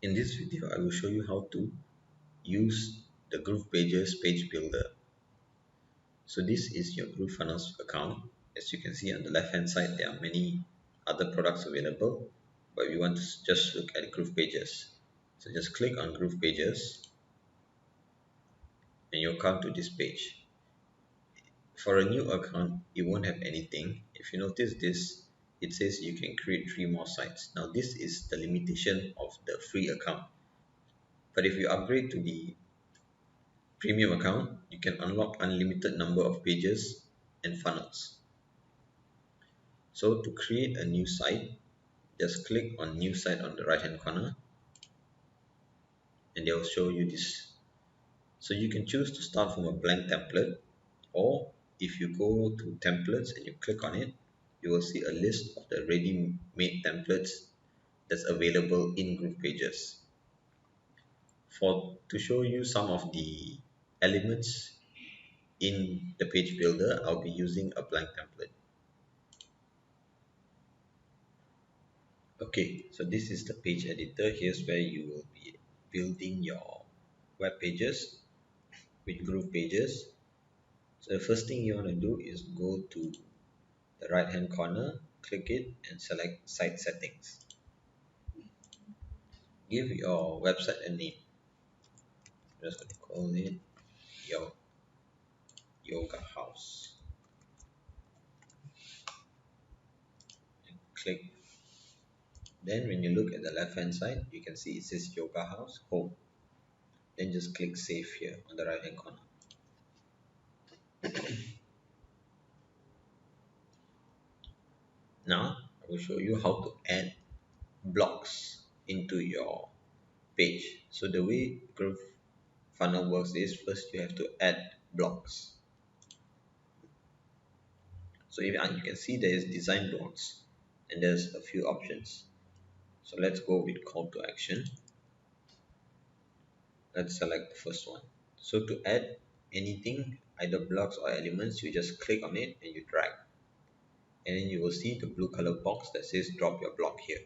In this video, I will show you how to use the GroovePages page builder. So this is your GrooveFunnels account. As you can see on the left hand side, there are many other products available, but we want to just look at GroovePages. So just click on GroovePages and you'll come to this page. For a new account, you won't have anything. If you notice this, it says you can create 3 more sites. Now this is the limitation of the free account. But if you upgrade to the premium account, you can unlock unlimited number of pages and funnels. So to create a new site, just click on new site on the right hand corner and they will show you this. So you can choose to start from a blank template, or if you go to templates and you click on it, you will see a list of the ready-made templates that's available in GroovePages. To show you some of the elements in the page builder, I'll be using a blank template. Okay, so this is the page editor. Here's where you will be building your web pages with GroovePages. So the first thing you want to do is go to the right hand corner, click it and select site settings. Give your website a name. I'm just going to call it your yoga house. And click. Then when you look at the left hand side, you can see it says yoga house home. Then just click save here on the right hand corner. Now I will show you how to add blocks into your page. So the way GrooveFunnel works is, first you have to add blocks. So you can see there is design blocks and there's a few options. So let's go with call to action. Let's select the first one. So to add anything, either blocks or elements, you just click on it and you drag. And then you will see the blue color box that says drop your block here.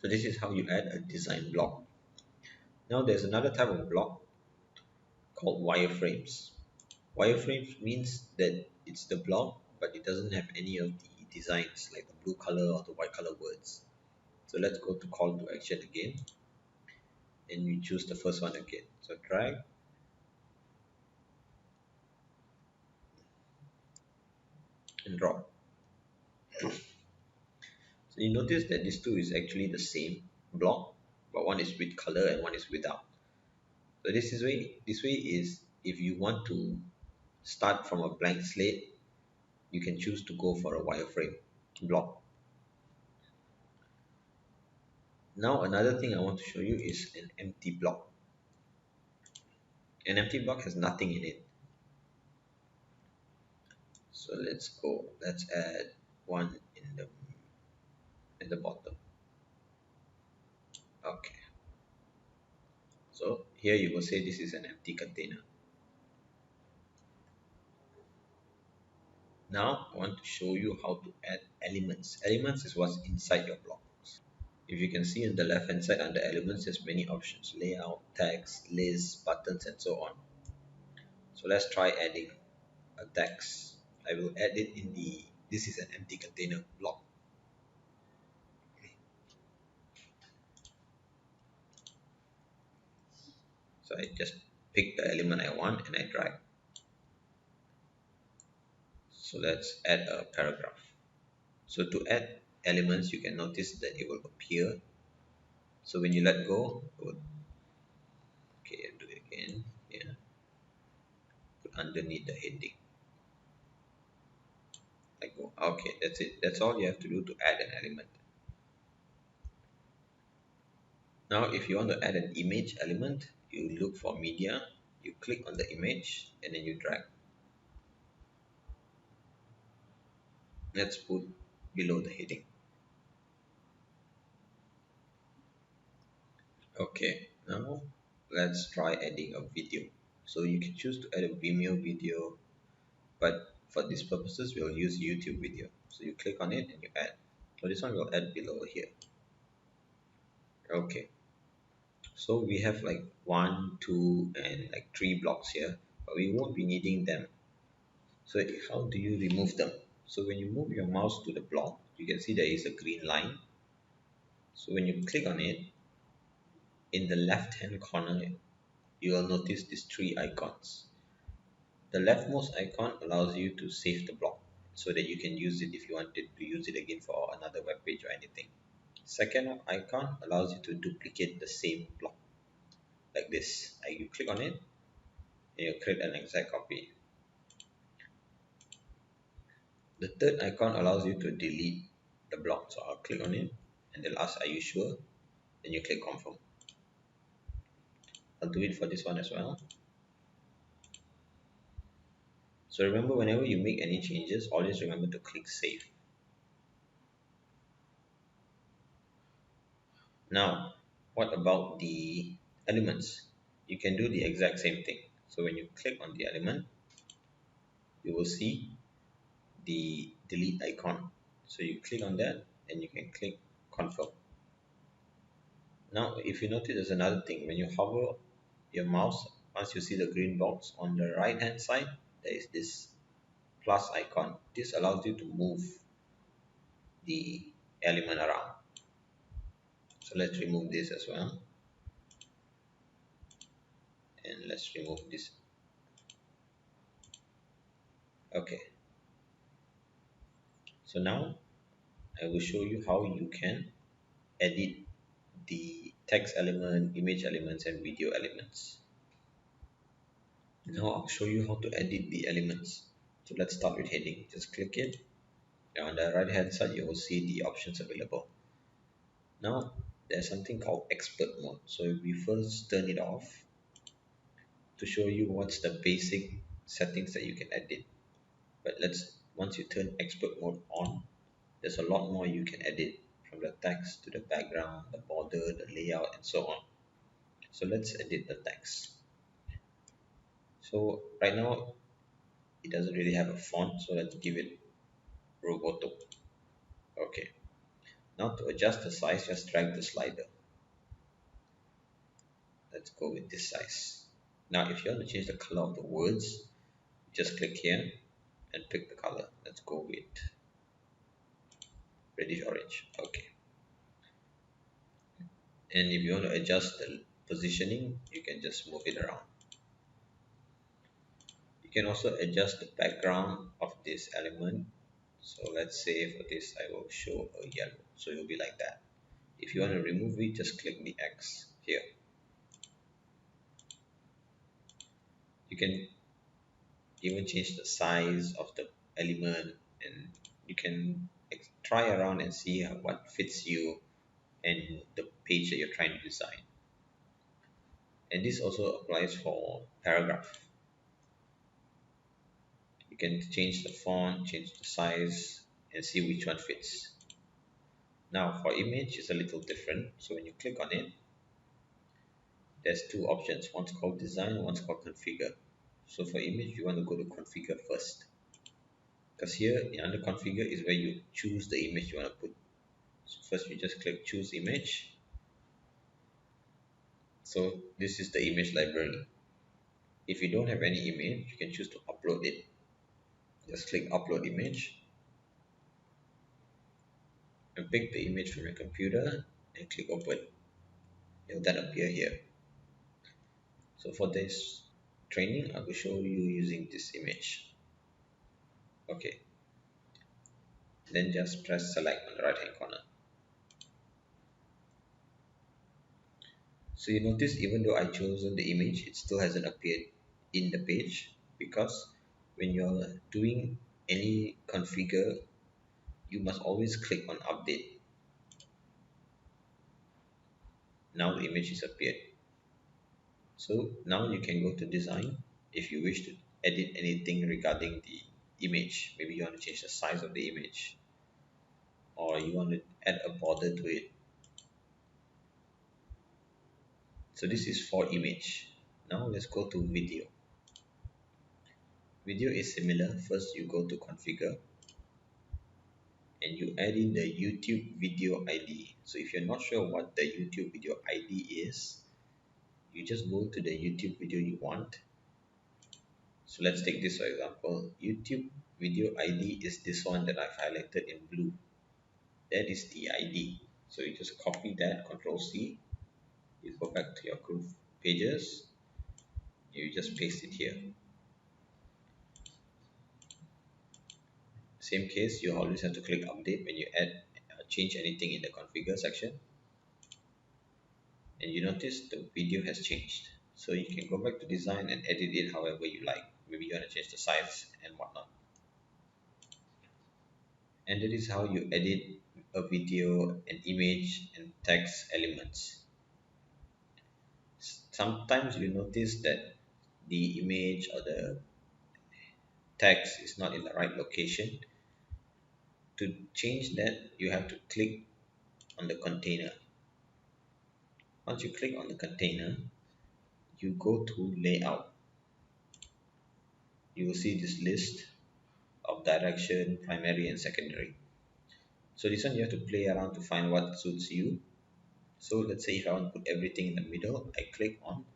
So this is how you add a design block. Now there's another type of block called wireframes. Wireframes means that it's the block, but it doesn't have any of the designs like the blue color or the white color words. So let's go to call to action again and we choose the first one again. So drag and drop. So you notice that these two is actually the same block, but one is with color and one is without. So this way is if you want to start from a blank slate, you can choose to go for a wireframe block. Now another thing I want to show you is an empty block. An empty block has nothing in it. So let's add one in the bottom. Okay. So here you will say this is an empty container. Now I want to show you how to add elements. Elements is what's inside your block. If you can see on the left hand side under elements, there's many options: layout, text, lists, buttons, and so on. So let's try adding a text. I will add it in this is an empty container block. So I just pick the element I want and I drag. So let's add a paragraph. So to add elements, you can notice that it will appear. So when you let go, okay, I'll do it again. Yeah, put underneath the heading. Let go. Okay, that's it. That's all you have to do to add an element. Now, if you want to add an image element, you look for media, you click on the image, and then you drag. Let's put below the heading. Okay, now let's try adding a video. So you can choose to add a Vimeo video, but for these purposes, we'll use YouTube video. So you click on it and you add. So this one will add below here. Okay, so we have like one, two, and like three blocks here, but we won't be needing them. So how do you remove them? So when you move your mouse to the block, you can see there is a green line. So when you click on it, in the left hand corner, you will notice these three icons. The leftmost icon allows you to save the block so that you can use it if you wanted to use it again for another web page or anything. Second icon allows you to duplicate the same block like this. Like you click on it and you create an exact copy. The third icon allows you to delete the block. So I'll click on it and they'll ask, are you sure? Then you click confirm. I'll do it for this one as well. So remember, whenever you make any changes, always remember to click save. Now, what about the elements? You can do the exact same thing. So when you click on the element, you will see the delete icon. So you click on that and you can click confirm. Now, if you notice, there's another thing. When you hover your mouse, once you see the green box on the right hand side, there is this plus icon. This allows you to move the element around. So let's remove this as well. And let's remove this. Okay. So now I will show you how you can edit the text element, image elements, and video elements. Now I'll show you how to edit the elements. So let's start with heading. Just click it. On the right hand side, you will see the options available. Now there's something called expert mode. So we first turn it off to show you what's the basic settings that you can edit. But once you turn expert mode on, there's a lot more you can edit, from the text to the background, the border, the layout, and so on. So let's edit the text. So right now it doesn't really have a font, so let's give it Roboto. Okay. Now to adjust the size, just drag the slider. Let's go with this size. Now if you want to change the color of the words, just click here and pick the color. Let's go with reddish orange. Okay. And if you want to adjust the positioning, you can just move it around. You can also adjust the background of this element. So let's say for this I will show a yellow, so it will be like that. If you want to remove it, just click the X here. You can even change the size of the element, and you can try around and see what fits you and the page that you're trying to design. And this also applies for paragraph. You can change the font, change the size, and see which one fits. Now for image, it's a little different. So when you click on it, there's two options. One's called design, one's called configure. So for image, you want to go to configure first, because here under configure is where you choose the image you want to put. So first you just click choose image. So this is the image library. If you don't have any image, you can choose to upload it. Just click upload image and pick the image from your computer and click open. It will then appear here. So for this training, I will show you using this image. Okay, then just press select on the right hand corner. So you notice, even though I chosen the image, it still hasn't appeared in the page, because when you're doing any configure, you must always click on update. Now the image is appeared. So now you can go to design if you wish to edit anything regarding the image. Maybe you want to change the size of the image, or you want to add a border to it. So this is for image. Now let's go to video. Video is similar. First you go to configure. and you add in the YouTube video ID. So if you're not sure what the YouTube video ID is, you just go to the YouTube video you want. So let's take this for example. YouTube video ID is this one that I've highlighted in blue. That is the ID. So you just copy that, Control C. You go back to your Groove pages. You just paste it here. Same case, you always have to click update when you add change anything in the configure section. And you notice the video has changed. So you can go back to design and edit it however you like. Maybe you want to change the size and whatnot. And that is how you edit a video, an image, and text elements. Sometimes you notice that the image or the text is not in the right location. To change that, you have to click on the container. Once you click on the container, you go to layout. You will see this list of direction, primary and secondary. So this one you have to play around to find what suits you. So let's say if I want to put everything in the middle, I click on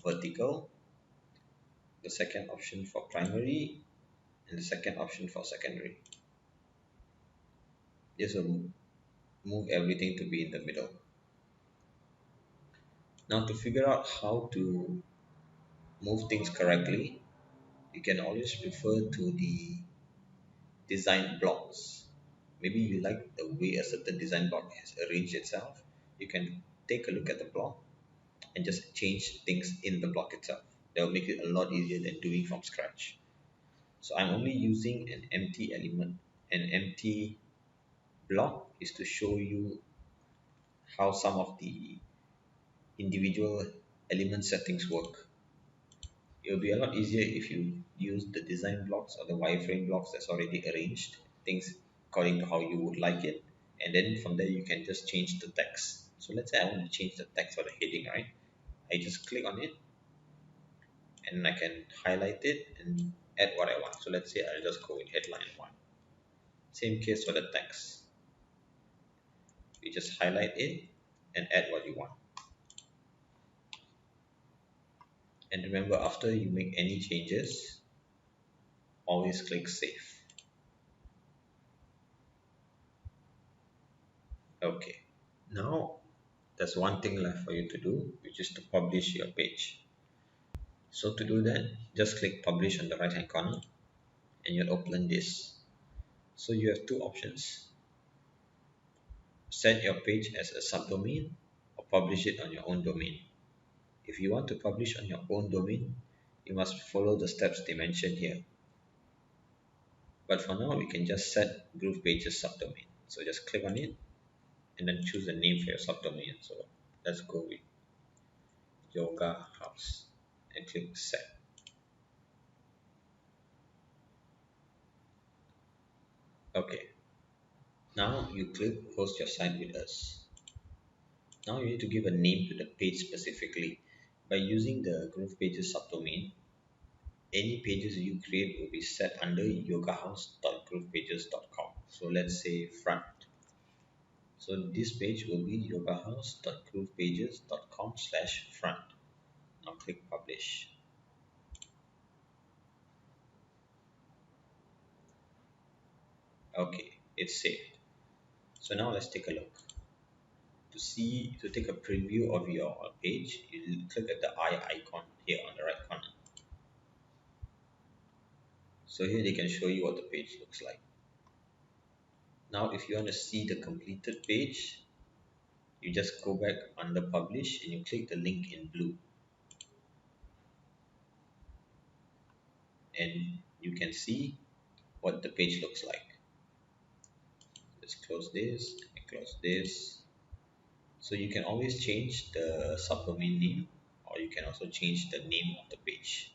vertical, the second option for primary, and the second option for secondary. This will move everything to be in the middle. Now to figure out how to move things correctly, you can always refer to the design blocks. Maybe you like the way a certain design block has arranged itself. You can take a look at the block and just change things in the block itself. That will make it a lot easier than doing from scratch. So I'm only using an empty element. An empty block is to show you how some of the individual element settings work. It will be a lot easier if you use the design blocks or the wireframe blocks that's already arranged, things according to how you would like it. And then from there you can just change the text. So let's say I want to change the text for the heading, right? I just click on it and I can highlight it and add what I want. So let's say I'll just go with headline 1. Same case for the text. You just highlight it and add what you want. And remember, after you make any changes, always click save. Okay, now there's one thing left for you to do, which is to publish your page. So to do that, just click publish on the right hand corner and you'll open this. So you have two options: set your page as a subdomain or publish it on your own domain. If you want to publish on your own domain, you must follow the steps they mentioned here. But for now, we can just set GroovePages subdomain. So just click on it and then choose a name for your subdomain. So let's go with Yoga House and click set. Okay, now you click host your site with us. Now you need to give a name to the page specifically. By using the GroovePages subdomain, any pages you create will be set under yogahouse.groovepages.com. So let's say front. So this page will be yogahouse.groovepages.com/front. Now click publish. Okay, it's saved. So now let's take a look. To take a preview of your page, you click at the eye icon here on the right corner. So here they can show you what the page looks like. Now if you want to see the completed page, you just go back under publish and you click the link in blue, and you can see what the page looks like. Let's close this and close this. So you can always change the subdomain name, or you can also change the name of the page.